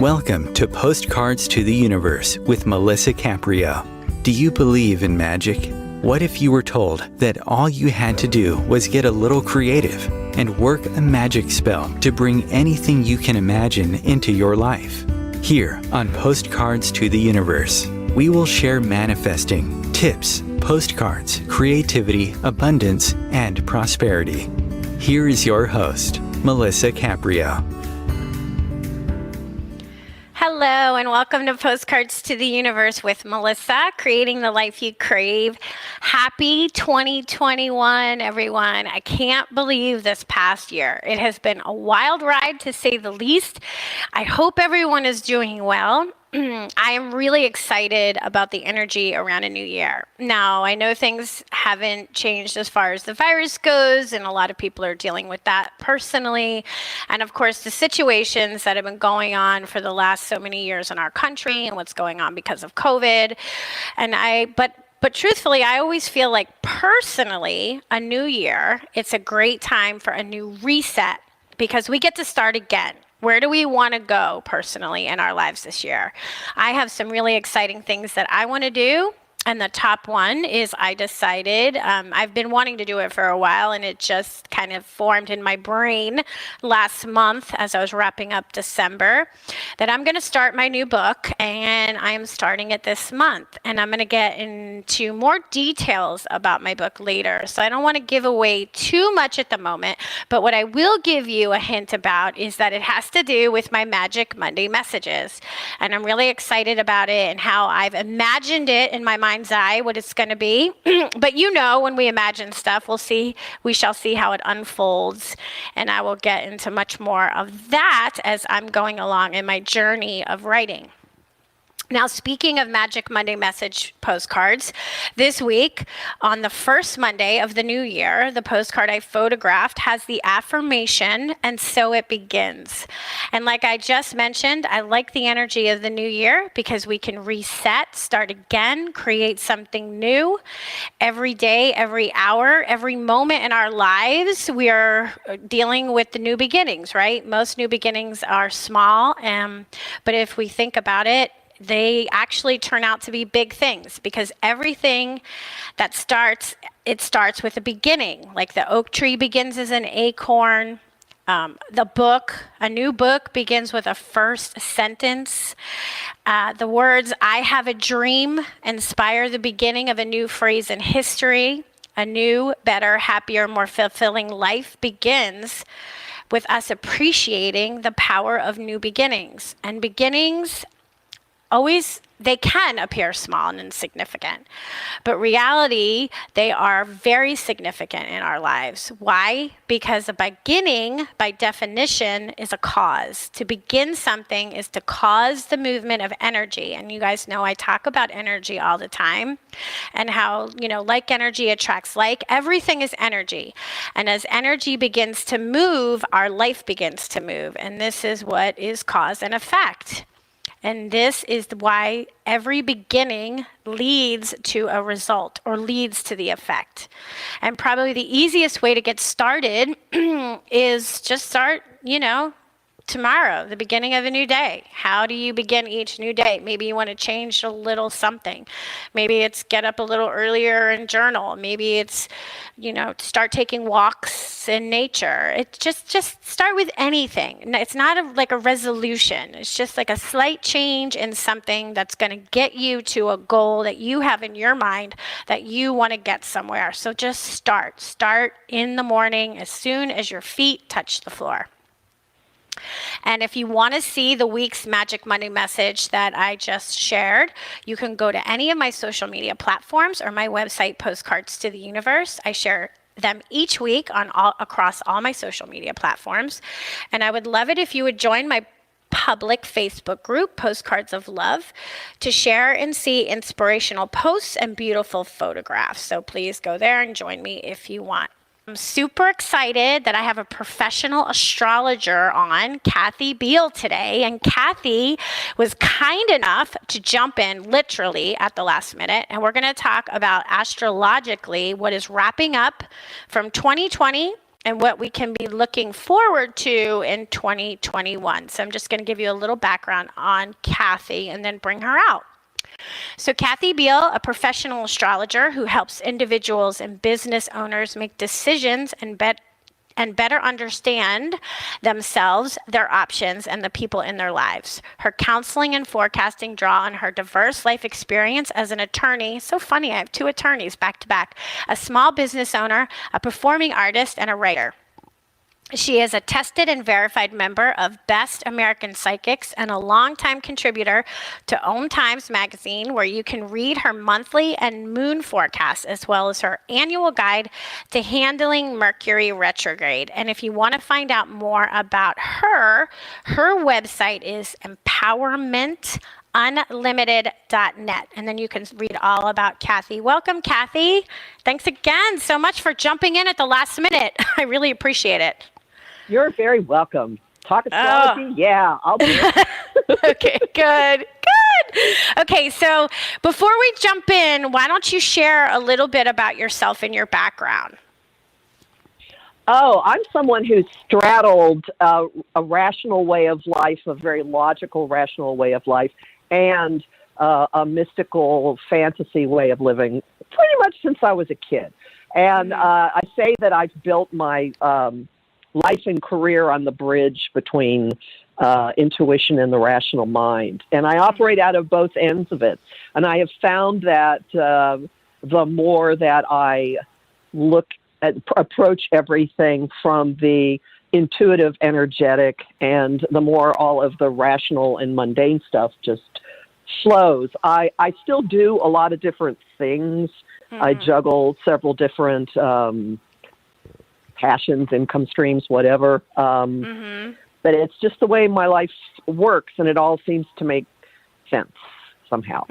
Welcome to Postcards to the Universe with Melisa Caprio. Do you believe in magic? What if you were told that all you had to do was get a little creative and work a magic spell to bring anything you can imagine into your life? Here on Postcards to the Universe, we will share manifesting, tips, postcards, creativity, abundance, and prosperity. Here is your host, Melisa Caprio. Hello and welcome to Postcards to the Universe with Melisa, creating the life you crave. Happy 2021, everyone. I can't believe this past year. It has been a wild ride, to say the least. I hope everyone is doing well. I am really excited about the energy around a new year. Now, I know things haven't changed as far as the virus goes, and a lot of people are dealing with that personally. And of course, the situations that have been going on for the last so many years in our country and what's going on because of COVID. But truthfully, I always feel like personally, a new year, it's a great time for a new reset because we get to start again. Where do we want to go personally in our lives this year? I have some really exciting things that I want to do. And the top one is I decided, I've been wanting to do it for a while, and it just kind of formed in my brain last month as I was wrapping up December, that I'm going to start my new book, and I'm starting it this month. And I'm going to get into more details about my book later. So I don't want to give away too much at the moment, but what I will give you a hint about is that it has to do with my Magic Monday messages. And I'm really excited about it and how I've imagined it in my mind's eye, what it's going to be. But you know, when we imagine stuff, we shall see how it unfolds. And I will get into much more of that as I'm going along in my journey of writing. Now, speaking of Magic Monday message postcards, this week, on the first Monday of the new year, the postcard I photographed has the affirmation, "and so it begins." And like I just mentioned, I like the energy of the new year because we can reset, start again, create something new. Every day, every hour, every moment in our lives, we are dealing with the new beginnings, right? Most new beginnings are small, but if we think about it, they actually turn out to be big things because everything that starts with a beginning. Like the oak tree begins as an acorn. A new book begins with a first sentence. The words, "I have a dream," inspire the beginning of a new phrase in history. A new, better, happier, more fulfilling life begins with us appreciating the power of new beginnings. And beginnings they can appear small and insignificant, but reality, they are very significant in our lives. Why? Because a beginning, by definition, is a cause. To begin something is to cause the movement of energy. And you guys know I talk about energy all the time and how, like energy attracts like. Everything is energy. And as energy begins to move, our life begins to move. And this is what is cause and effect. And this is why every beginning leads to a result or leads to the effect. And probably the easiest way to get started is just start, tomorrow, the beginning of a new day. How do you begin each new day? Maybe you want to change a little something. Maybe it's get up a little earlier and journal. Maybe it's, start taking walks in nature. It's just start with anything. It's not like a resolution. It's just like a slight change in something that's going to get you to a goal that you have in your mind that you want to get somewhere. So just start. Start in the morning as soon as your feet touch the floor. And if you want to see the week's Magic Monday message that I just shared, you can go to any of my social media platforms or my website, Postcards to the Universe. I share them each week across all my social media platforms. And I would love it if you would join my public Facebook group, Postcards of Love, to share and see inspirational posts and beautiful photographs. So please go there and join me if you want. I'm super excited that I have a professional astrologer on, Kathy Beal, today. And Kathy was kind enough to jump in literally at the last minute. And we're going to talk about astrologically what is wrapping up from 2020 and what we can be looking forward to in 2021. So I'm just going to give you a little background on Kathy and then bring her out. So Kathy Beal, a professional astrologer who helps individuals and business owners make decisions and better understand themselves, their options, and the people in their lives. Her counseling and forecasting draw on her diverse life experience as an attorney. So funny, I have 2 attorneys back to back, a small business owner, a performing artist, and a writer. She is a tested and verified member of Best American Psychics and a longtime contributor to Own Times magazine, where you can read her monthly and moon forecasts, as well as her annual guide to handling Mercury Retrograde. And if you want to find out more about her website is empowermentunlimited.net. And then you can read all about Kathy. Welcome, Kathy. Thanks again so much for jumping in at the last minute. I really appreciate it. You're very welcome. Talk astrology? Yeah, I'll do it. Okay, good. Okay, so before we jump in, why don't you share a little bit about yourself and your background? Oh, I'm someone who's straddled a rational way of life, a very logical, rational way of life, and a mystical fantasy way of living pretty much since I was a kid. And I say that I've built my life and career on the bridge between intuition and the rational mind. And I operate out of both ends of it. And I have found that the more that I approach everything from the intuitive, energetic, and the more all of the rational and mundane stuff just flows. I still do a lot of different things. I juggle several different passions, income streams, whatever. But it's just the way my life works, and it all seems to make sense somehow.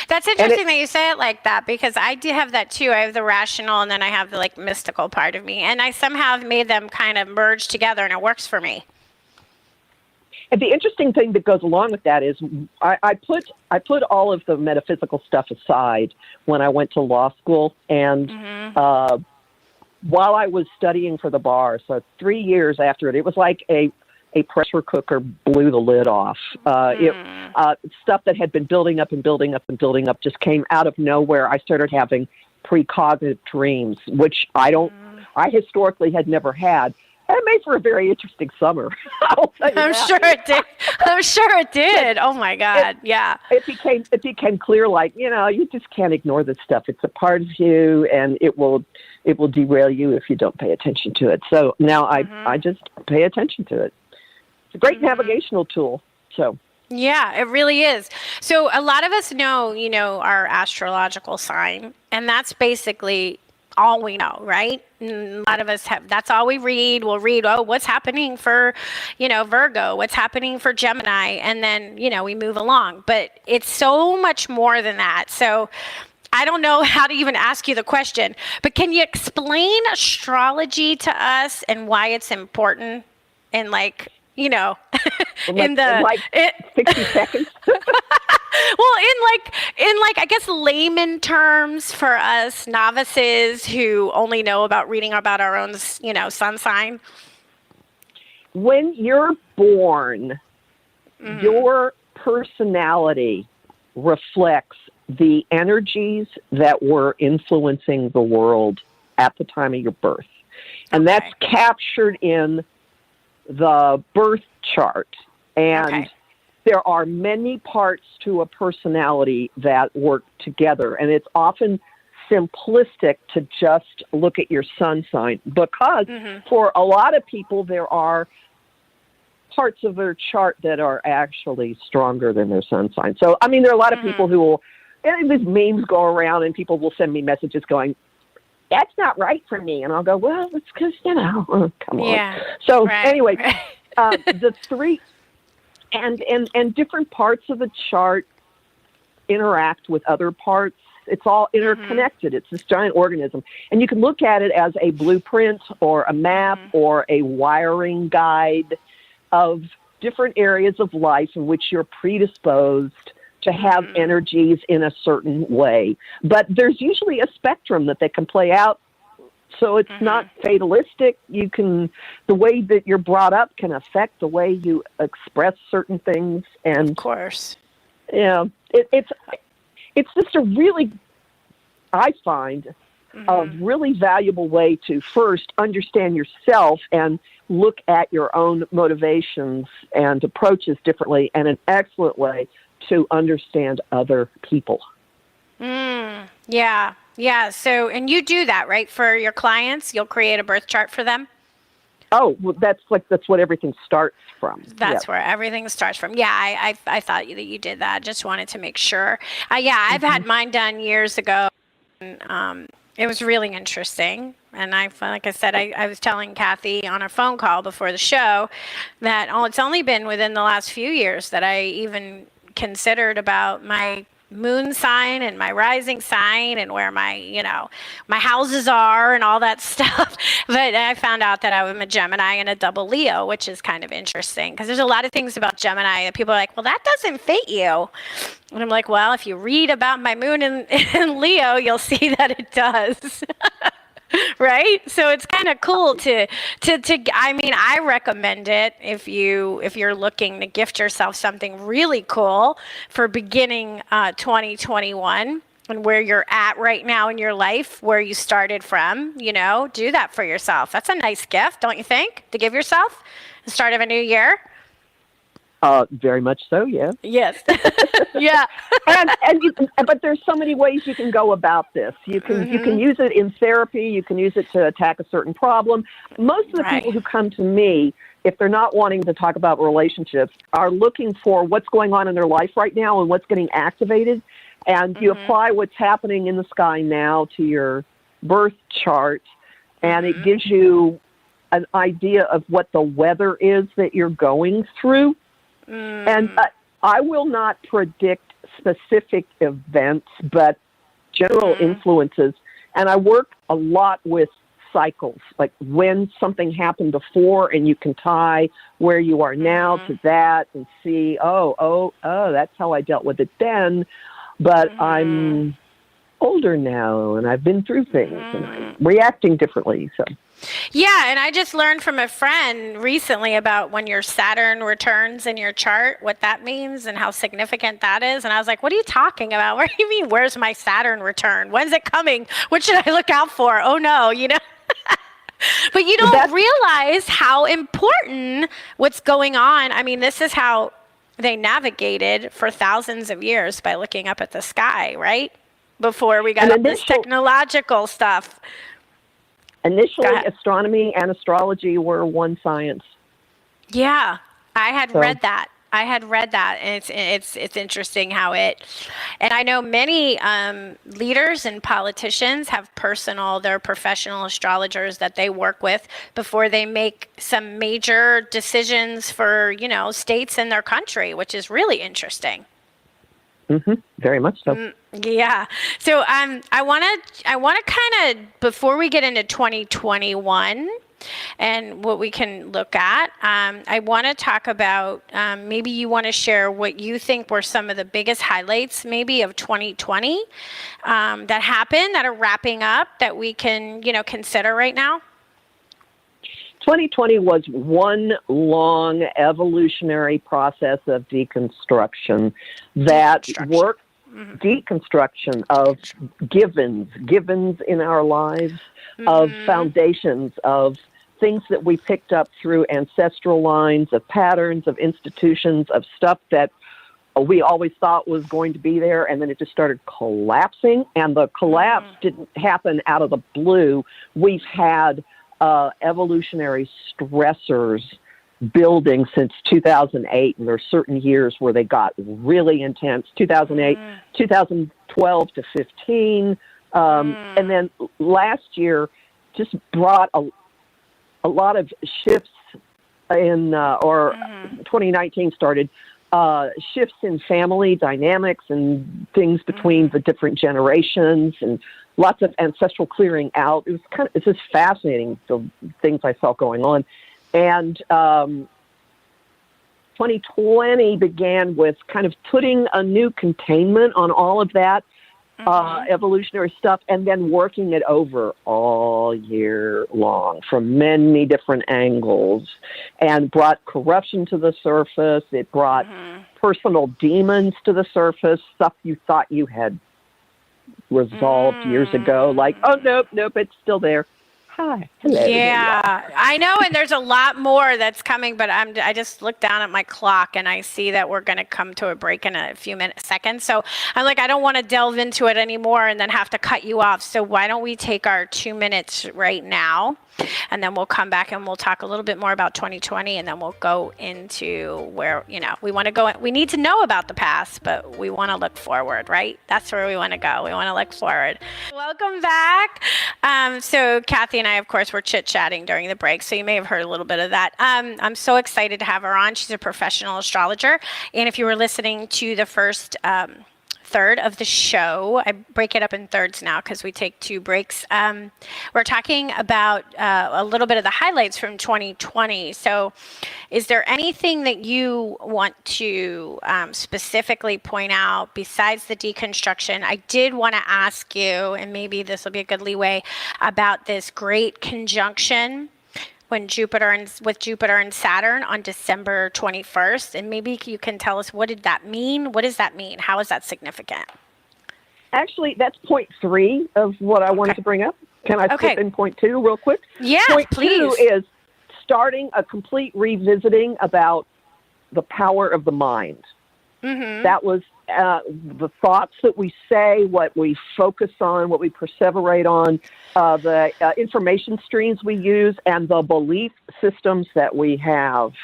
That's interesting that you say it like that, because I do have that too. I have the rational, and then I have the like mystical part of me, and I somehow have made them kind of merge together, and it works for me. And the interesting thing that goes along with that is I put all of the metaphysical stuff aside when I went to law school, and while I was studying for the bar, so 3 years after it was like a pressure cooker blew the lid off. Stuff that had been building up and building up and building up just came out of nowhere. I started having precognitive dreams, which I historically had never had. And it made for a very interesting summer. I'm sure it did. I'm sure it did. Oh my God. Yeah. It became clear, like, you just can't ignore this stuff. It's a part of you, and it will derail you if you don't pay attention to it. So now I just pay attention to it. It's a great navigational tool. So. Yeah, it really is. So a lot of us know, our astrological sign, and that's basically all we know, right? A lot of us that's all we read. We'll read, what's happening for, Virgo, what's happening for Gemini, and then, we move along. But it's so much more than that. So I don't know how to even ask you the question, but can you explain astrology to us and why it's important in in 60 seconds? Well, in I guess layman terms for us novices who only know about reading about our own, sun sign. When you're born, your personality reflects the energies that were influencing the world at the time of your birth. And that's captured in the birth chart. And there are many parts to a personality that work together. And it's often simplistic to just look at your sun sign, because for a lot of people, there are parts of their chart that are actually stronger than their sun sign. So, I mean, there are a lot of people who will, and these memes go around, and people will send me messages going, that's not right for me. And I'll go, well, it's because, come on. So anyway, the three, and different parts of the chart interact with other parts. It's all interconnected. It's this giant organism. And you can look at it as a blueprint or a map or a wiring guide of different areas of life in which you're predisposed to have energies in a certain way. But there's usually a spectrum that they can play out So it's not fatalistic. The way that you're brought up can affect the way you express certain things. And Of course. yeah, it's just a really, I find, a really valuable way to first understand yourself and look at your own motivations and approaches differently, and an excellent way to understand other people. Yeah. Yeah. So, and you do that, right? For your clients, you'll create a birth chart for them. Oh, well, that's what everything starts from. That's where everything starts from. Yeah, I thought that you did that. Just wanted to make sure. Yeah, I've had mine done years ago. And, it was really interesting. And like I said, I was telling Kathy on a phone call before the show that it's only been within the last few years that I even considered about my moon sign and my rising sign and where my houses are and all that stuff. But I found out that I'm a Gemini and a double Leo, which is kind of interesting because there's a lot of things about Gemini that people are like, well, that doesn't fit you. And I'm like, well, if you read about my moon in Leo, you'll see that it does. Right? So it's kind of cool to I mean, I recommend it if you're looking to gift yourself something really cool for beginning 2021 and where you're at right now in your life, where you started from, do that for yourself. That's a nice gift, don't you think, to give yourself the start of a new year? Very much so, yeah. Yes. Yeah. But there's so many ways you can go about this. You can use it in therapy. You can use it to attack a certain problem. Most of the people who come to me, if they're not wanting to talk about relationships, are looking for what's going on in their life right now and what's getting activated. And you apply what's happening in the sky now to your birth chart, and it gives you an idea of what the weather is that you're going through. And I will not predict specific events, but general influences. And I work a lot with cycles, like when something happened before, and you can tie where you are now to that and see, oh, that's how I dealt with it then. But I'm older now, and I've been through things, and I'm reacting differently. So. Yeah, and I just learned from a friend recently about when your Saturn returns in your chart, what that means and how significant that is. And I was like, what are you talking about? What do you mean, where's my Saturn return? When's it coming? What should I look out for? Oh, no, But you don't realize how important what's going on. I mean, this is how they navigated for thousands of years by looking up at the sky, right? Before we got this technological stuff. Initially, astronomy and astrology were one science. Yeah, I had read that. And it's interesting how and I know many leaders and politicians have their professional astrologers that they work with before they make some major decisions for, states in their country, which is really interesting. Very much so. Yeah. So I want to kind of, before we get into 2021 and what we can look at, I want to talk about, maybe you want to share what you think were some of the biggest highlights maybe of 2020 that happened, that are wrapping up, that we can, consider right now. 2020 was one long evolutionary process of deconstruction deconstruction of givens in our lives, of foundations, of things that we picked up through ancestral lines, of patterns, of institutions, of stuff that we always thought was going to be there, and then it just started collapsing. And the collapse didn't happen out of the blue. We've had evolutionary stressors building since 2008, and there are certain years where they got really intense. 2008, 2012 to 15, and then last year just brought a lot of shifts in, 2019 started, shifts in family dynamics and things between the different generations, and lots of ancestral clearing out. It's just fascinating, the things I saw going on. And 2020 began with kind of putting a new containment on all of that. evolutionary stuff, and then working it over all year long from many different angles, and brought corruption to the surface. It brought personal demons to the surface, stuff you thought you had resolved years ago, like, oh, nope, it's still there. Hi. Hello. Yeah, I know, and there's a lot more that's coming, but I just looked down at my clock and I see that we're going to come to a break in a few seconds. So I'm like, I don't want to delve into it anymore and then have to cut you off. So why don't we take our 2 minutes right now, and then we'll come back and we'll talk a little bit more about 2020, and then we'll go into where, we want to go. We need to know about the past, but we want to look forward, right? That's where we want to go. We want to look forward. Welcome back. So Kathy and I, of course, were chit-chatting during the break, so you may have heard a little bit of that. I'm so excited to have her on. She's a professional astrologer, and if you were listening to the first third of the show, I break it up in thirds now because we take 2 breaks. We're talking about a little bit of the highlights from 2020. So is there anything that you want to specifically point out besides the deconstruction? I did want to ask you, and maybe this will be a good leeway, about this great conjunction with Jupiter and Saturn on December 21st. And maybe you can tell us, what did that mean? What does that mean? How is that significant? Actually, that's point 3 of what I wanted to bring up. Can I skip in point 2 real quick? Yeah, point please. 2 is starting a complete revisiting about the power of the mind. That was the thoughts that we say, what we focus on, what we perseverate on, the information streams we use, and the belief systems that we have,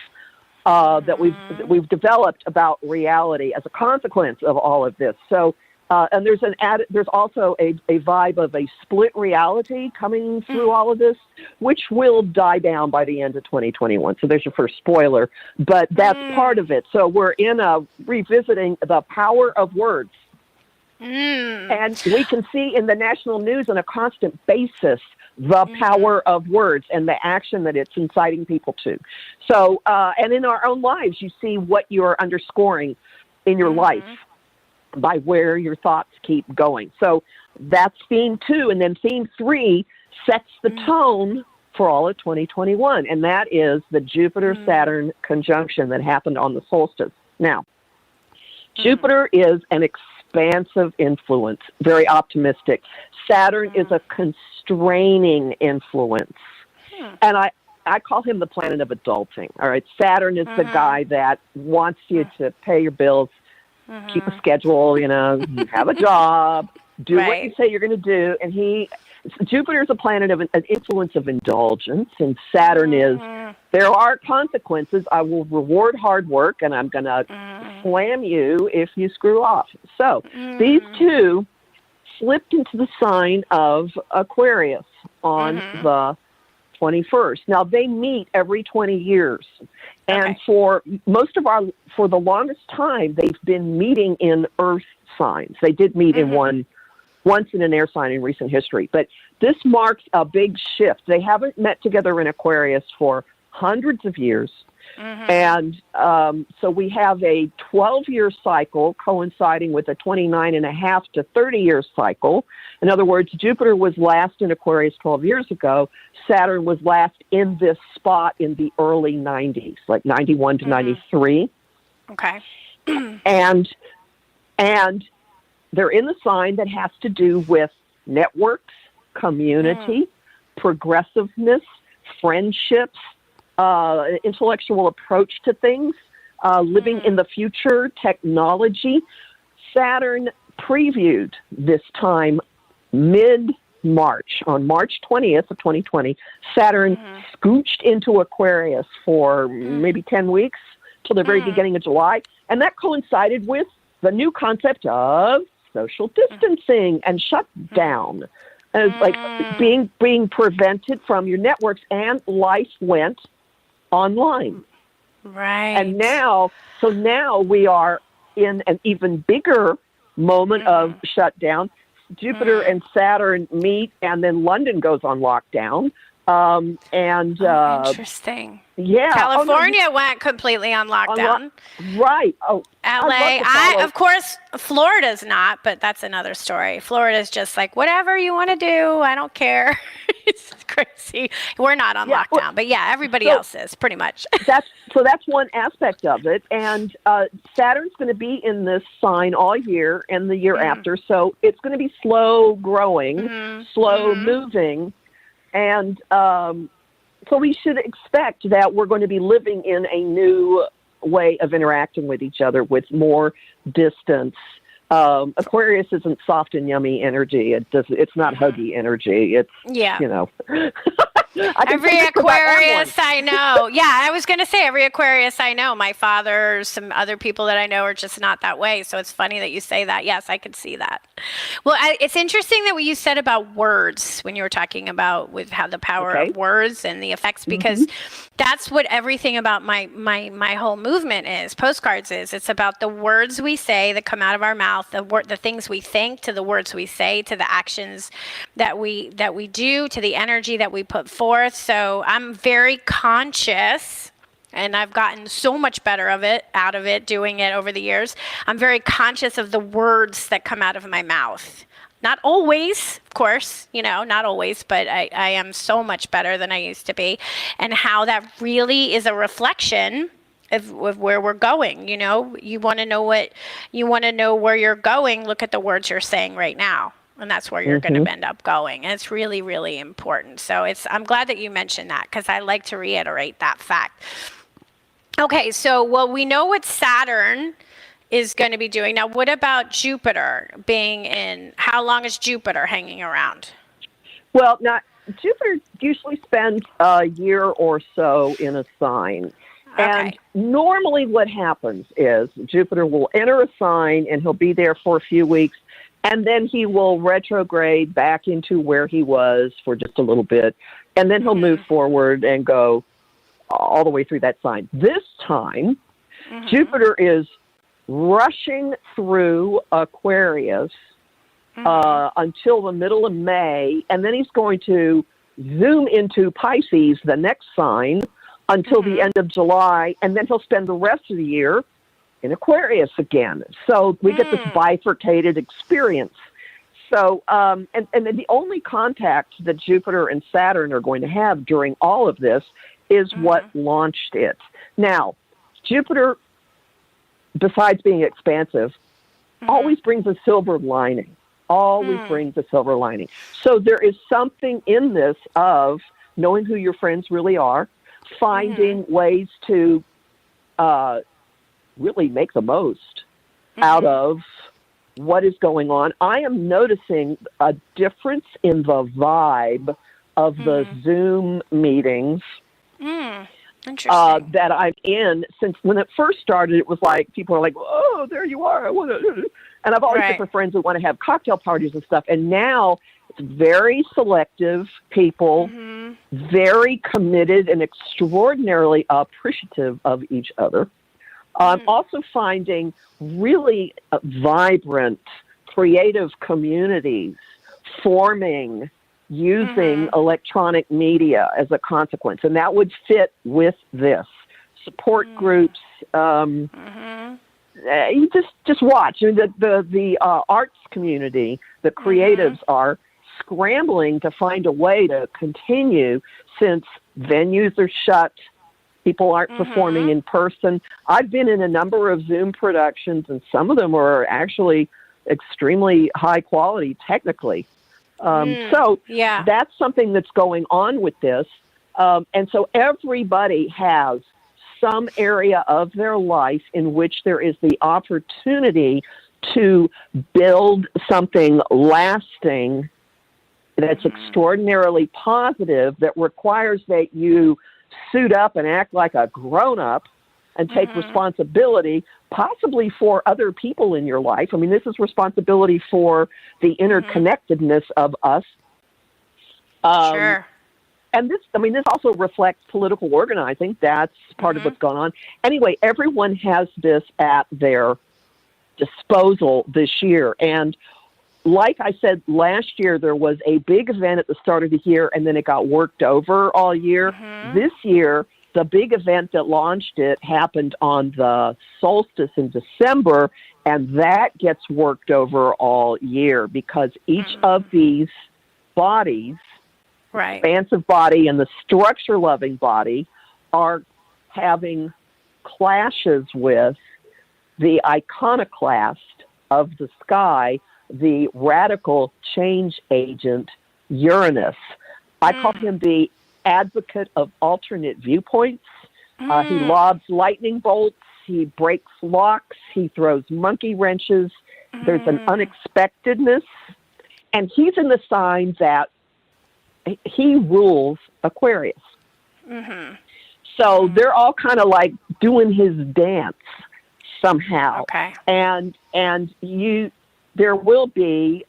that we've developed about reality as a consequence of all of this. So, and there's also a vibe of a split reality coming through all of this, which will die down by the end of 2021. So there's your first spoiler, but that's part of it. So we're in a revisiting the power of words. And we can see in the national news on a constant basis the power of words and the action that it's inciting people to. So, and in our own lives, you see what you're underscoring in your life by where your thoughts keep going. So that's theme 2. And then theme 3 sets the tone for all of 2021. And that is the Jupiter-Saturn conjunction that happened on the solstice. Now, Jupiter is an expansive influence, very optimistic. Saturn is a constraining influence. And I call him the planet of adulting. All right. Saturn is the guy that wants you to pay your bills, keep a schedule, have a job, do what you say you're going to do. And Jupiter is a planet of an influence of indulgence, and Saturn is, there are consequences. I will reward hard work, and I'm going to slam you if you screw off. So these 2 slipped into the sign of Aquarius on the 21st. Now, they meet every 20 years. And for the longest time, they've been meeting in earth signs. They did meet in once in an air sign in recent history. But this marks a big shift. They haven't met together in Aquarius for hundreds of years. And so we have a 12-year cycle coinciding with a 29.5 to 30-year cycle. In other words, Jupiter was last in Aquarius 12 years ago. Saturn was last in this spot in the early 90s, like 91 to 93. Okay. And they're in the sign that has to do with networks, community, progressiveness, friendships, intellectual approach to things, living in the future, technology. Saturn previewed this time mid-March. On March 20th of 2020, Saturn scooched into Aquarius for maybe 10 weeks till the very beginning of July. And that coincided with the new concept of social distancing and shutdown. As like being prevented from your networks, and life went online. Right. And now we are in an even bigger moment of shutdown. Jupiter and Saturn meet, and then London goes on lockdown. Interesting. Yeah. California went completely on lockdown. Right. Oh, LA, of course, Florida's not, but that's another story. Florida's just like, whatever you want to do, I don't care. It's crazy. We're not on lockdown, but yeah, everybody else is pretty much. That's one aspect of it. And Saturn's going to be in this sign all year and the year after. So it's going to be slow growing, slow moving. And so we should expect that we're going to be living in a new way of interacting with each other with more distance. Aquarius isn't soft and yummy energy. It's not huggy energy. It's, you know. Every Aquarius I know. Yeah, I was going to say every Aquarius I know. My father, some other people that I know are just not that way. So it's funny that you say that. Yes, I could see that. Well, it's interesting that what you said about words when you were talking about with how the power of words and the effects, because that's what everything about my whole movement is. Postcards is. It's about the words we say that come out of our mouth, the things we think, to the words we say, to the actions that we do, to the energy that we put forth. So I'm very conscious, and I've gotten so much better out of it doing it over the years. I'm very conscious of the words that come out of my mouth. Not always, of course, not always, but I am so much better than I used to be, and how that really is a reflection of where we're going. You want to know where you're going, look at the words you're saying right now. And that's where you're going to end up going. And it's really, really important. So I'm glad that you mentioned that, because I like to reiterate that fact. Okay, so we know what Saturn is going to be doing. Now, what about Jupiter being in? How long is Jupiter hanging around? Well, now, Jupiter usually spends a year or so in a sign. And normally what happens is Jupiter will enter a sign and he'll be there for a few weeks. And then he will retrograde back into where he was for just a little bit. And then he'll move forward and go all the way through that sign. This time, Jupiter is rushing through Aquarius until the middle of May. And then he's going to zoom into Pisces, the next sign, until the end of July. And then he'll spend the rest of the year in Aquarius again. So we get this bifurcated experience. So, and then the only contact that Jupiter and Saturn are going to have during all of this is what launched it. Now, Jupiter, besides being expansive, always brings a silver lining. Always brings a silver lining. So there is something in this of knowing who your friends really are, finding ways to really make the most out of what is going on. I am noticing a difference in the vibe of the Zoom meetings that I'm in. Since when it first started, it was like people are like, "Oh, there you are! I want to." And I've always got friends who want to have cocktail parties and stuff. And now it's very selective people, very committed and extraordinarily appreciative of each other. I'm also finding really vibrant, creative communities forming using electronic media as a consequence. And that would fit with this. Support groups. You just watch. I mean, the arts community, the creatives are scrambling to find a way to continue since venues are shut. People aren't performing in person. I've been in a number of Zoom productions, and some of them are actually extremely high quality technically. So that's something that's going on with this. And so everybody has some area of their life in which there is the opportunity to build something lasting that's extraordinarily positive, that requires that you suit up and act like a grown-up and take responsibility, possibly for other people in your life. I mean, this is responsibility for the interconnectedness of us. Sure. And this also reflects political organizing. That's part of what's going on. Anyway, everyone has this at their disposal this year. And like I said, last year there was a big event at the start of the year, and then it got worked over all year. This year, the big event that launched it happened on the solstice in December, and that gets worked over all year because each of these bodies, expansive body and the structure-loving body, are having clashes with the iconoclast of the sky, the radical change agent, Uranus. I call him the advocate of alternate viewpoints. He lobs lightning bolts. He breaks locks. He throws monkey wrenches. There's an unexpectedness. And he's in the sign that he rules Aquarius. So they're all kind of like doing his dance somehow. Okay. And there will be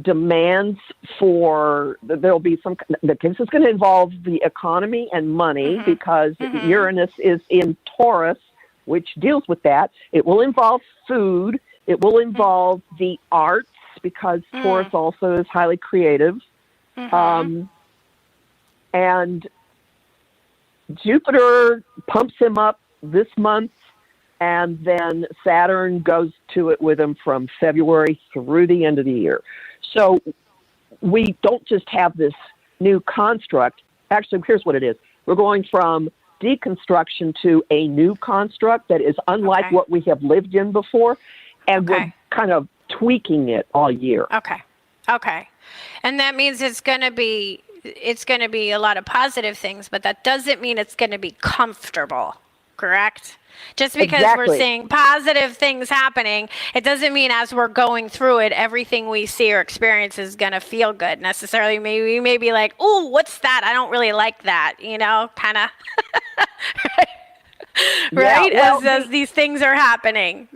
demands for, there'll be some, this is going to involve the economy and money because Uranus is in Taurus, which deals with that. It will involve food. It will involve the arts because Taurus also is highly creative. And Jupiter pumps him up this month, and then Saturn goes to it with him from February through the end of the year. So we don't just have this new construct. Actually, here's what it is. We're going from deconstruction to a new construct that is unlike what we have lived in before, and we're kind of tweaking it all year. Okay. And that means it's going to be a lot of positive things, but that doesn't mean it's going to be comfortable, correct? Just because we're seeing positive things happening, it doesn't mean as we're going through it, everything we see or experience is going to feel good necessarily. Maybe we may be like, "Ooh, what's that? I don't really like that," kind of. Right? Yeah, well, as these things are happening.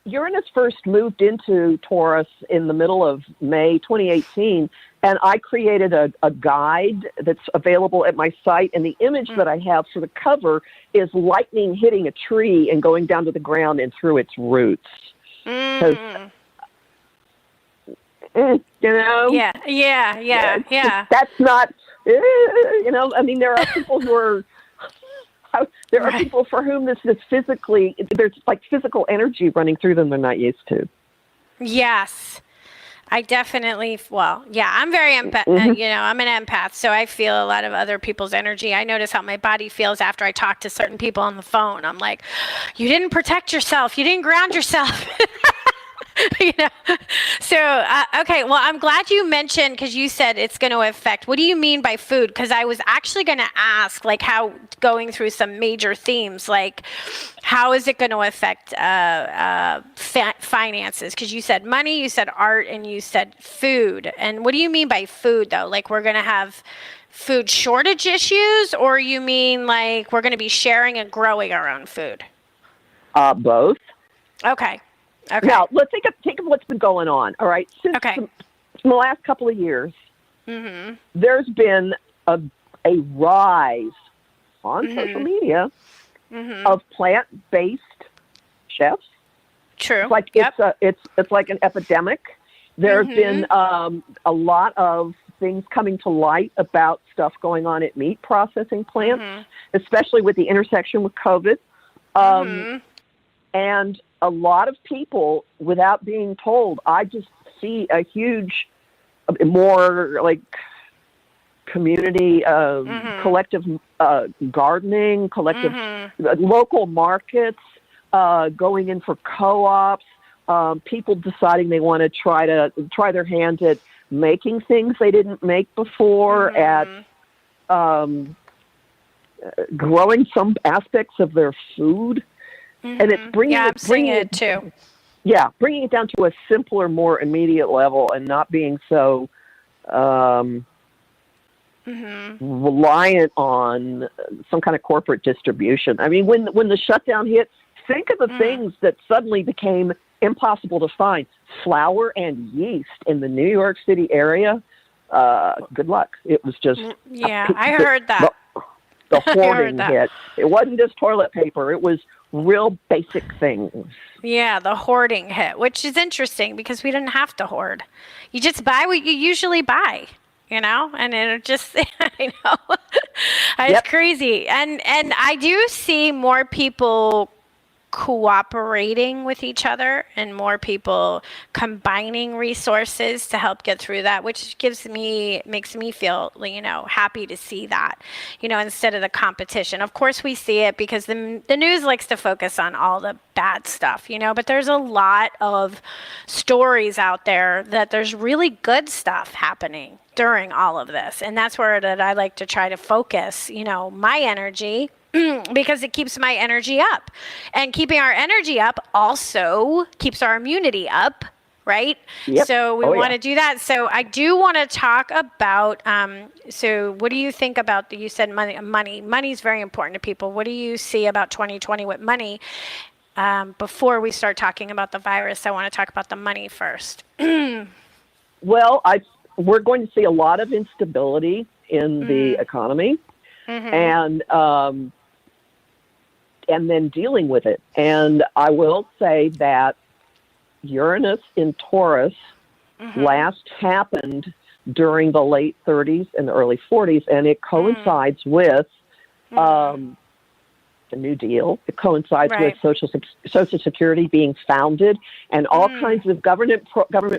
Uranus first moved into Taurus in the middle of May 2018, and I created a guide that's available at my site, and the image that I have for the cover is lightning hitting a tree and going down to the ground and through its roots. Yeah. That's not, I mean, there are people who are, there are people for whom this is physically, there's like physical energy running through them they're not used to. Yes. I definitely, I'm very empath, I'm an empath, so I feel a lot of other people's energy. I notice how my body feels after I talk to certain people on the phone. I'm like, you didn't protect yourself. You didn't ground yourself. So, okay, well, I'm glad you mentioned, because you said it's going to affect. What do you mean by food? Because I was actually going to ask, like, how going through some major themes, like, how is it going to affect finances? Because you said money, you said art, and you said food. And what do you mean by food, though? Like, we're going to have food shortage issues, or you mean like we're going to be sharing and growing our own food? Both. Okay. Now, let's think of what's been going on, all right? Since the last couple of years, there's been a rise on social media of plant-based chefs. True. It's like it's like an epidemic. There's been a lot of things coming to light about stuff going on at meat processing plants, especially with the intersection with COVID. And a lot of people, without being told, I just see a huge, more like community, collective gardening, collective local markets, going in for co-ops, people deciding they want to try their hand at making things they didn't make before, at growing some aspects of their food. And it's bringing it too. Yeah, bringing it down to a simpler, more immediate level, and not being so reliant on some kind of corporate distribution. I mean, when the shutdown hit, think of the things that suddenly became impossible to find. Flour and yeast in the New York City area. Good luck. It was just I heard that. The hoarding hit. It wasn't just toilet paper. It was real basic things. Yeah, the hoarding hit, which is interesting because we didn't have to hoard. You just buy what you usually buy, and it just, I know, it's Yep. crazy. And I do see more people cooperating with each other and more people combining resources to help get through that, which makes me feel, happy to see that, instead of the competition. Of course we see it because the news likes to focus on all the bad stuff, but there's a lot of stories out there that there's really good stuff happening during all of this. And that's where that I like to try to focus, my energy, because it keeps my energy up. And keeping our energy up also keeps our immunity up, right? Yep. So we want to do that. So I do want to talk about, so what do you think about, you said money. Money is very important to people. What do you see about 2020 with money? Before we start talking about the virus, I want to talk about the money first. Well, we're going to see a lot of instability in the economy. Mm-hmm. And then dealing with it. And I will say that Uranus in Taurus last happened during the late 30s and early 40s, and it coincides with the New Deal. It coincides with Social Security being founded, and all kinds of government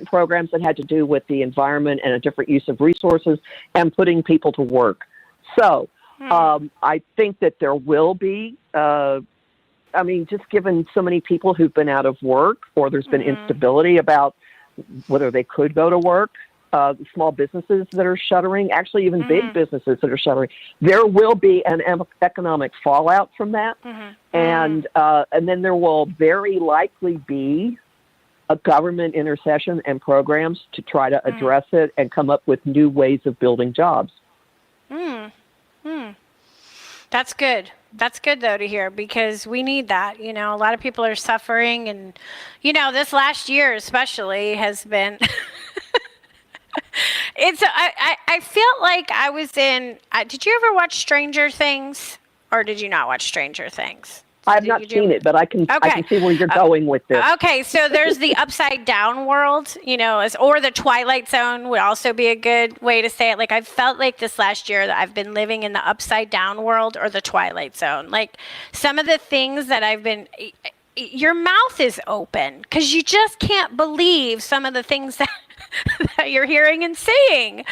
programs that had to do with the environment and a different use of resources and putting people to work. So I think that there will be, just given so many people who've been out of work, or there's been instability about whether they could go to work, small businesses that are shuttering, actually even big businesses that are shuttering, there will be an economic fallout from that. And then there will very likely be a government intercession and programs to try to address it and come up with new ways of building jobs. That's good. That's good, though, to hear, because we need that. A lot of people are suffering, and, this last year especially has been, I felt like I was in, did you ever watch Stranger Things, or did you not watch Stranger Things? I have not seen it, but I can see where you're going with this. Okay, so there's the upside down world, or the Twilight Zone would also be a good way to say it. Like, I felt like this last year that I've been living in the upside down world or the Twilight Zone. Like, some of the things that your mouth is open because you just can't believe some of the things that you're hearing and seeing.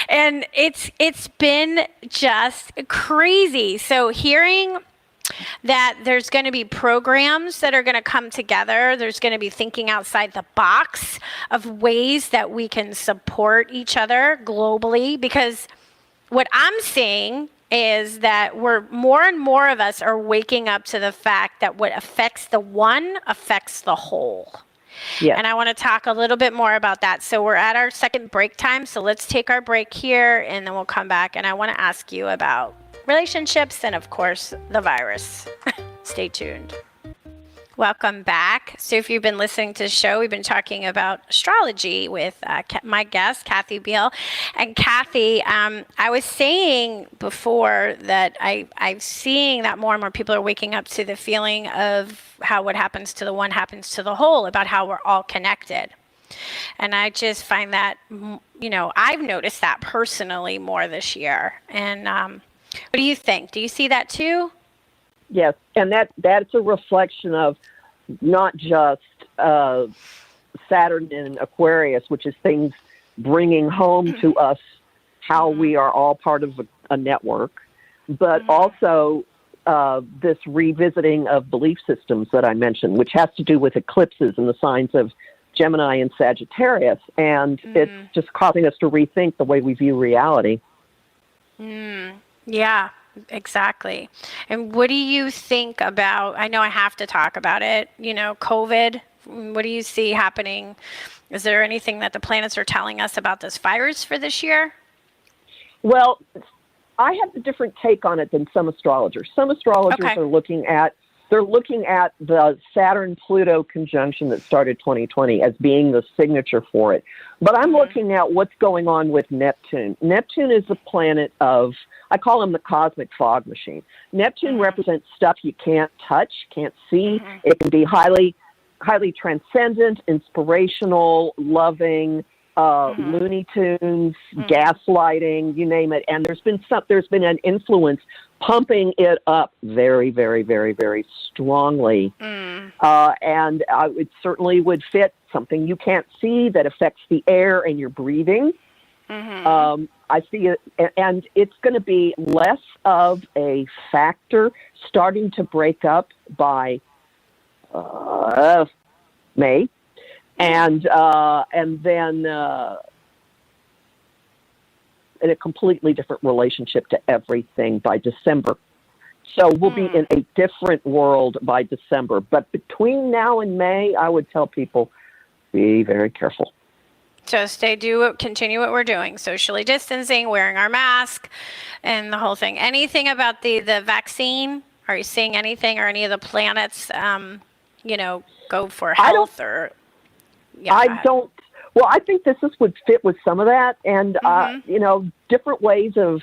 And it's been just crazy. So hearing that there's going to be programs that are going to come together. There's going to be thinking outside the box of ways that we can support each other globally, because what I'm seeing is that more and more of us are waking up to the fact that what affects the one affects the whole. Yeah. And I want to talk a little bit more about that. So we're at our second break time. So let's take our break here and then we'll come back. And I want to ask you about relationships and, of course, the virus. Stay tuned. Welcome back. So if you've been listening to the show, we've been talking about astrology with my guest, Kathy Beal. And Kathy, I was saying before that I'm seeing that more and more people are waking up to the feeling of how what happens to the one happens to the whole, about how we're all connected. And I just find that, I've noticed that personally more this year. And what do you think? Do you see that too? Yes, and that's a reflection of not just Saturn in Aquarius, which is things bringing home to us how we are all part of a network, but also this revisiting of belief systems that I mentioned, which has to do with eclipses and the signs of Gemini and Sagittarius, and it's just causing us to rethink the way we view reality. Yeah, exactly. And what do you think about, I know I have to talk about it, COVID, what do you see happening? Is there anything that the planets are telling us about this virus for this year? Well, I have a different take on it than some astrologers. Some astrologers are looking at they're looking at the Saturn-Pluto conjunction that started 2020 as being the signature for it. But I'm looking at what's going on with Neptune. Neptune is a planet of, I call him the cosmic fog machine. Neptune represents stuff you can't touch, can't see. It can be highly transcendent, inspirational, loving, Looney Tunes, gaslighting, you name it. And there's been an influence pumping it up very, very, very, very strongly. And it certainly would fit something you can't see that affects the air and your breathing. I see it, and it's going to be less of a factor starting to break up by May. And then in a completely different relationship to everything by December. So we'll be in a different world by December. But between now and May, I would tell people, be very careful. So continue what we're doing, socially distancing, wearing our mask, and the whole thing. Anything about the vaccine? Are you seeing anything or any of the planets, go for health or... Yeah, I don't. Well, I think this would fit with some of that, and different ways of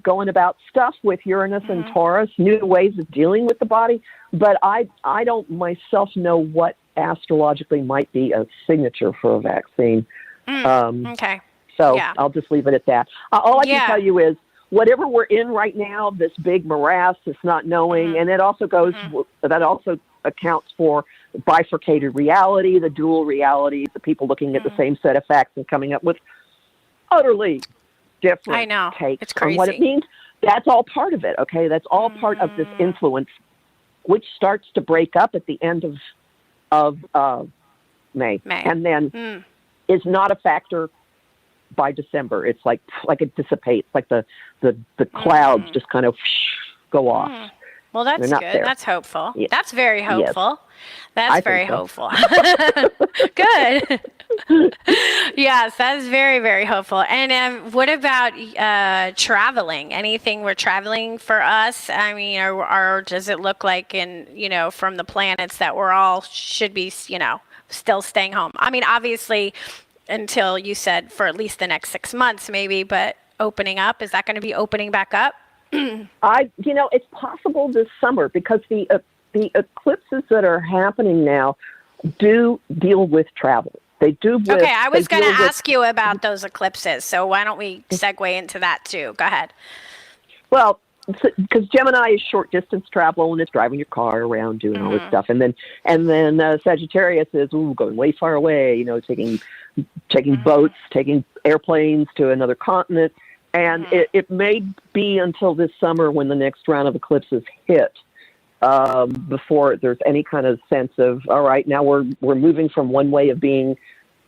going about stuff with Uranus and Taurus, new ways of dealing with the body. But I don't myself know what astrologically might be a signature for a vaccine. Okay. So I'll just leave it at that. All I can tell you is whatever we're in right now, this big morass, this not knowing, and it also goes. That also accounts for bifurcated reality, the dual realities, the people looking at the same set of facts and coming up with utterly different takes on what it means. That's all part of it, okay? That's all part of this influence, which starts to break up at the end of May. And then is not a factor by December. It's like it dissipates, like the clouds just kind of go off. Well, that's good. There. That's hopeful. Yes. That's very hopeful. Yes. That's very hopeful. Good. Yes, that's very, very hopeful. And what about traveling? Anything we're traveling for us? I mean, or does it look like from the planets that we're all should be, still staying home? I mean, obviously, until you said for at least the next 6 months, maybe, but opening up, is that going to be opening back up? It's possible this summer because the eclipses that are happening now do deal with travel. They do. Okay, I was going to ask you about those eclipses, so why don't we segue into that too? Go ahead. Well, because Gemini is short distance travel and it's driving your car around, doing all this stuff, and then Sagittarius is going way far away. Taking boats, taking airplanes to another continent. And it may be until this summer when the next round of eclipses hit before there's any kind of sense of, all right, now we're moving from one way of being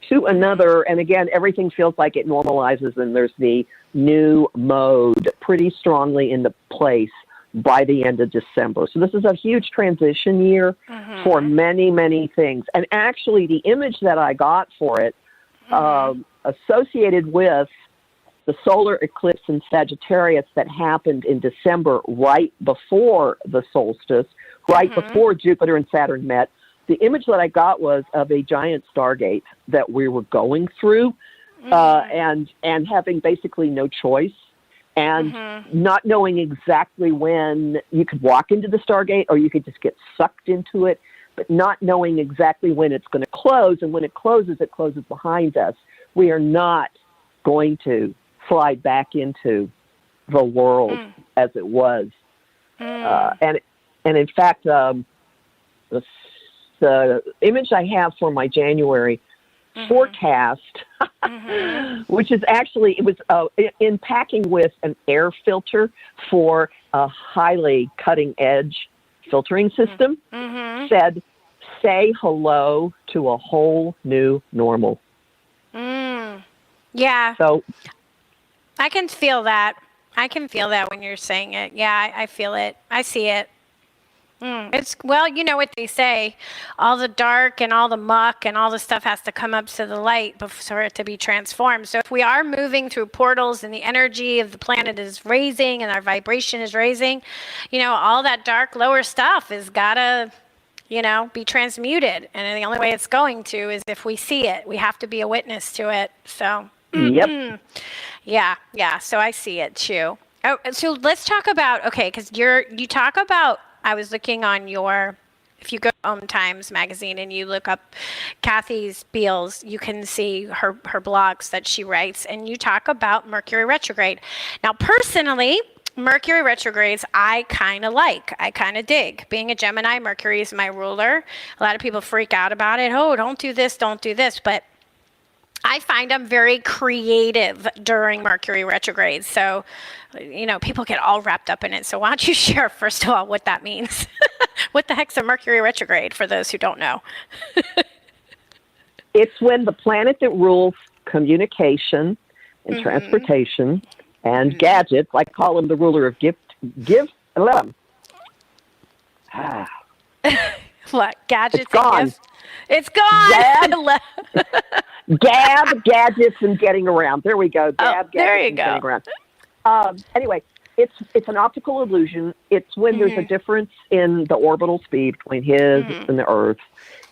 to another. And again, everything feels like it normalizes and there's the new mode pretty strongly into place by the end of December. So this is a huge transition year for many, many things. And actually the image that I got for it associated with the solar eclipse in Sagittarius that happened in December right before the solstice, right before Jupiter and Saturn met, the image that I got was of a giant stargate that we were going through and having basically no choice and not knowing exactly when you could walk into the stargate or you could just get sucked into it, but not knowing exactly when it's going to close. And when it closes behind us. We are not going to slide back into the world as it was. And in fact, the image I have for my January forecast, which is actually, it was in packing with an air filter for a highly cutting edge filtering system, said, say hello to a whole new normal. Yeah. So I can feel that. I can feel that when you're saying it. Yeah, I feel it. I see it. It's, well, you know what they say, all the dark and all the muck and all the stuff has to come up to the light for it to be transformed. So if we are moving through portals and the energy of the planet is raising and our vibration is raising, all that dark lower stuff has got to, be transmuted. And the only way it's going to is if we see it. We have to be a witness to it. So, Yep. Yeah. So I see it too. Oh, so let's talk about, okay, because you talk about, I was looking on if you go to Times magazine and you look up Kathy's Beals, you can see her blogs that she writes, and you talk about Mercury retrograde. Now, personally, Mercury retrogrades, I kind of dig. Being a Gemini, Mercury is my ruler. A lot of people freak out about it. Oh, don't do this. But I find I'm very creative during Mercury retrograde. So, people get all wrapped up in it. So why don't you share, first of all, what that means? What the heck's a Mercury retrograde for those who don't know? It's when the planet that rules communication and transportation and gadgets, I call him the ruler of What, gadgets? It's gone. And gifts? It's gone. Gadgets, and getting around. There we go. Gadgets, there you and go. Getting around. Anyway, it's an optical illusion. It's when there's a difference in the orbital speed between his and the Earth,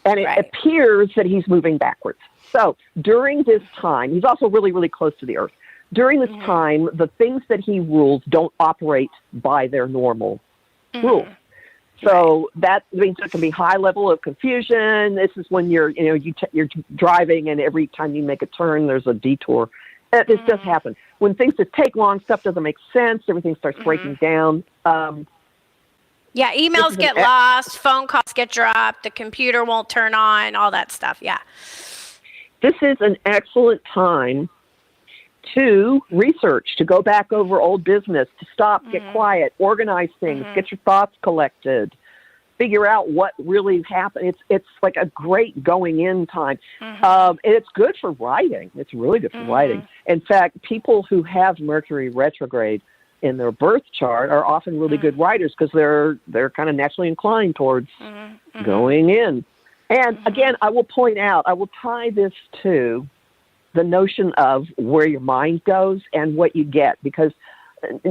and it appears that he's moving backwards. So during this time, he's also really, really close to the Earth. During this time, the things that he rules don't operate by their normal rules. So that means there can be high level of confusion. This is when you're driving, and every time you make a turn, there's a detour. This does happen. When things just take long, stuff doesn't make sense. Everything starts breaking down. Emails get lost, phone calls get dropped, the computer won't turn on, all that stuff. Yeah. This is an excellent time to research, to go back over old business, to stop, get quiet, organize things, get your thoughts collected, figure out what really happened. It's like a great going in time. And it's good for writing. It's really good for writing. In fact, people who have Mercury retrograde in their birth chart are often really good writers because they're kind of naturally inclined towards going in. And again, I will point out, I will tie this to the notion of where your mind goes and what you get, because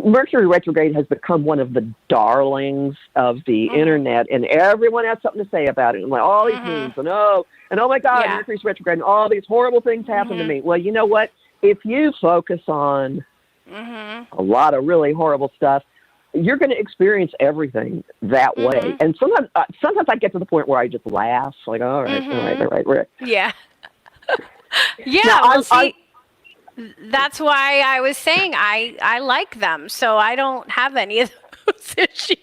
Mercury retrograde has become one of the darlings of the internet, and everyone has something to say about it. And like all these memes, and oh my God, Mercury's retrograde, and all these horrible things happen to me. Well, you know what? If you focus on a lot of really horrible stuff, you're going to experience everything that way. And sometimes I get to the point where I just laugh, like, all right. Yeah. Yeah, that's why I was saying I like them, so I don't have any of those issues.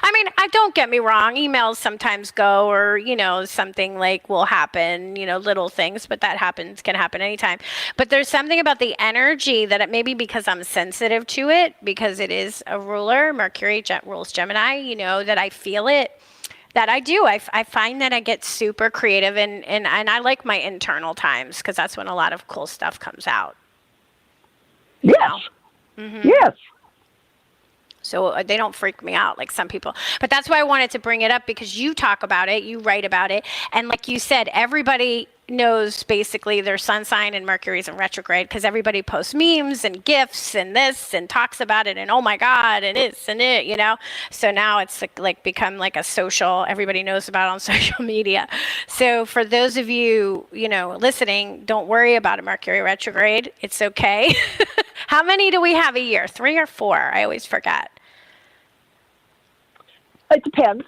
I mean, don't get me wrong, emails sometimes go, or, something like will happen, little things, but that can happen anytime. But there's something about the energy that maybe because I'm sensitive to it, because it is a ruler, Mercury rules Gemini, that I feel it. That I do. I find that I get super creative, and I like my internal times because that's when a lot of cool stuff comes out. Yes. Yes. So they don't freak me out like some people. But that's why I wanted to bring it up, because you talk about it, you write about it. And like you said, everybody knows basically their sun sign and Mercury's in retrograde, because everybody posts memes and GIFs and this and talks about it and oh my God and it's and it, So now it's like become like a social, everybody knows about it on social media. So for those of you, listening, don't worry about a Mercury retrograde. It's okay. How many do we have a year? 3 or 4? I always forget. It depends.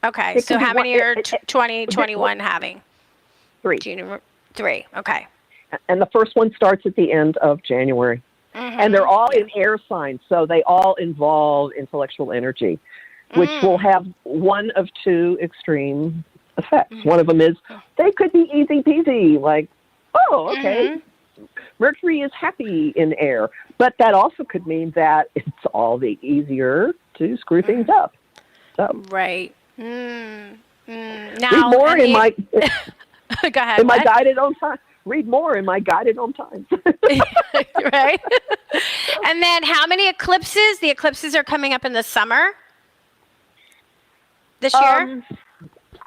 Okay. So how many are 2021 having? 3. 3. Okay. And the first one starts at the end of January. And they're all in air signs, so they all involve intellectual energy, which will have one of 2 extreme effects. One of them is they could be easy peasy, like, oh, okay. Mercury is happy in air, but that also could mean that it's all the easier to screw things up. So right. Now, read more in my go ahead. In my guided on time. Read more in my guided on time. Right. And then how many eclipses? The eclipses are coming up in the summer. this year?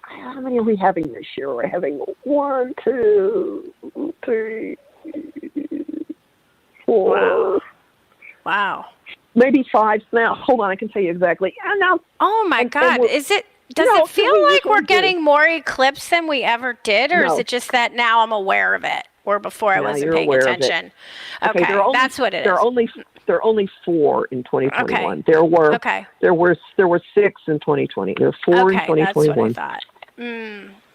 How many are we having this year? We're having 1, 2, 3, 4. Wow. Maybe 5 now. Hold on, I can tell you exactly. And now, Oh my God! Does it feel like we're getting more eclipse than we ever did, or is it just that now I'm aware of it, or before I wasn't paying attention? Okay, that's what it is. There are only 4 in 2021. Okay. There were 6 in 2020. There were 4 in 2021. That's what I thought.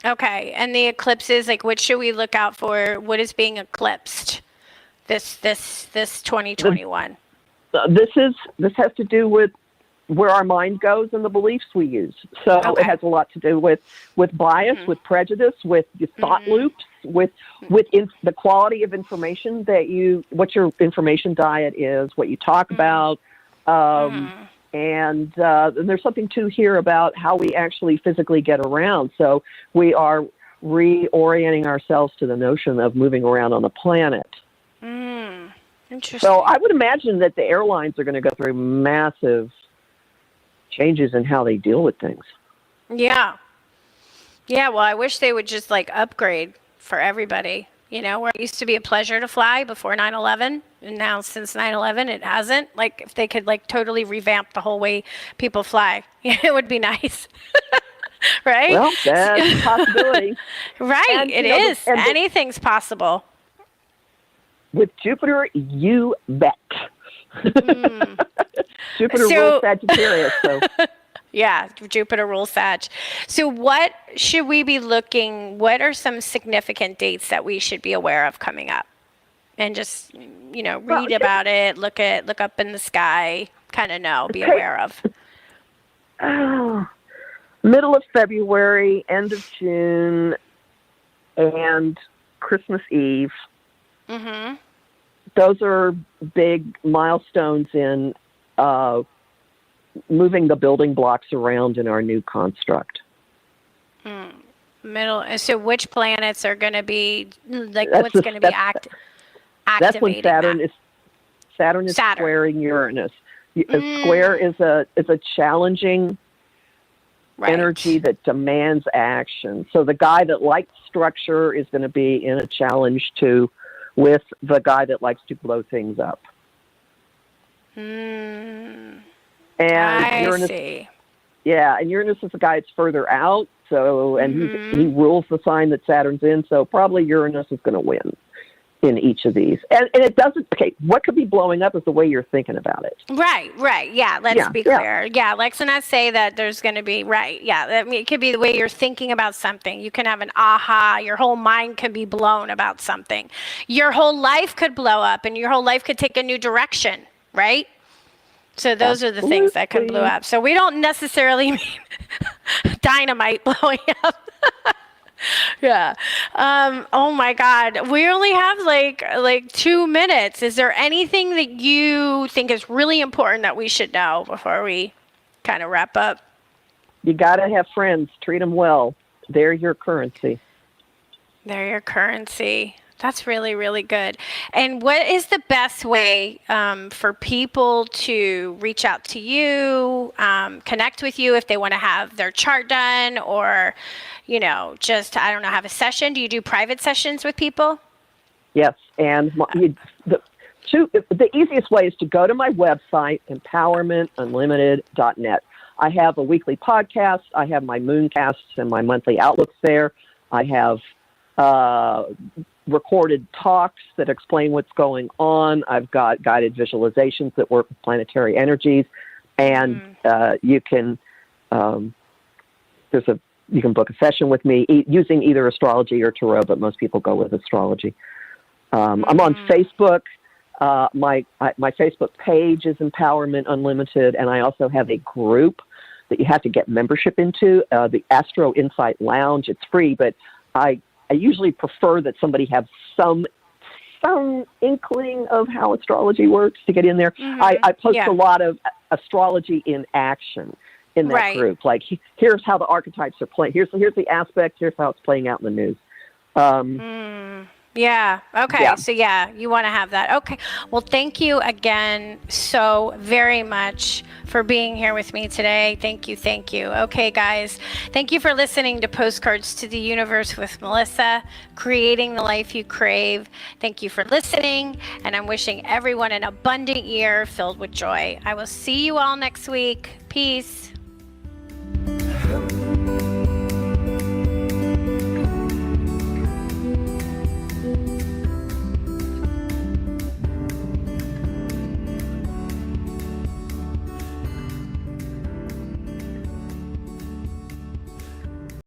Okay, and the eclipses, like, what should we look out for? What is being eclipsed this 2021? This has to do with where our mind goes and the beliefs we use. So it has a lot to do with bias, with prejudice, with your thought loops, with the quality of information what your information diet is, what you talk about. And there's something to hear about how we actually physically get around. So we are reorienting ourselves to the notion of moving around on the planet. Interesting. So I would imagine that the airlines are going to go through massive changes in how they deal with things. Yeah. Yeah, well, I wish they would just upgrade for everybody. Where it used to be a pleasure to fly before 9/11, and now since 9/11 it hasn't. If they could totally revamp the whole way people fly, it would be nice. Right? Well, that's a possibility. Right, and, it is. Anything's possible. With Jupiter, you bet. Jupiter rules Sagittarius, so. Yeah, Jupiter rules Sag. So what should we be what are some significant dates that we should be aware of coming up? And just, read about it, look up in the sky, kind of be aware of. Middle of February, end of June, and Christmas Eve. Mm-hmm. Those are big milestones in moving the building blocks around in our new construct. So which planets are going to be what's going to be activating? That's when Saturn is squaring Uranus. A square is a challenging energy that demands action. So the guy that likes structure is going to be in a challenge with the guy that likes to blow things up. And Uranus, see. Yeah, and Uranus is the guy that's further out. So, and he rules the sign that Saturn's in. So probably Uranus is going to win in each of these. And it doesn't. Okay, what could be blowing up is the way you're thinking about it. Right. Yeah. Let's be clear. Yeah. Let's not say that there's going to be Yeah. It could be the way you're thinking about something. You can have an aha. Your whole mind can be blown about something. Your whole life could blow up, and your whole life could take a new direction. Right. So those are the things that can blow up. So we don't necessarily mean dynamite blowing up. Yeah. Oh my God. We only have like 2 minutes. Is there anything that you think is really important that we should know before we kind of wrap up? You got to have friends. Treat them well. They're your currency. They're your currency. That's really, really good. And what is the best way for people to reach out to you, connect with you if they want to have their chart done, or, just, I don't know, have a session? Do you do private sessions with people? Yes. And the easiest way is to go to my website, empowermentunlimited.net. I have a weekly podcast. I have my mooncasts and my monthly outlooks there. I have recorded talks that explain what's going on. I've got guided visualizations that work with planetary energies, and you can book a session with me using either astrology or tarot, but most people go with astrology. I'm on Facebook. My Facebook page is Empowerment Unlimited, and I also have a group that you have to get membership into, the Astro Insight Lounge. It's free, but I usually prefer that somebody have some inkling of how astrology works to get in there. I post a lot of astrology in action in that group. Like, here's how the archetypes are playing. Here's the aspect. Here's how it's playing out in the news. Yeah. Okay. Yeah. So yeah, you want to have that. Okay. Well, thank you again so very much for being here with me today. Thank you. Thank you. Okay, guys. Thank you for listening to Postcards to the Universe with Melissa, creating the life you crave. Thank you for listening, and I'm wishing everyone an abundant year filled with joy. I will see you all next week. Peace.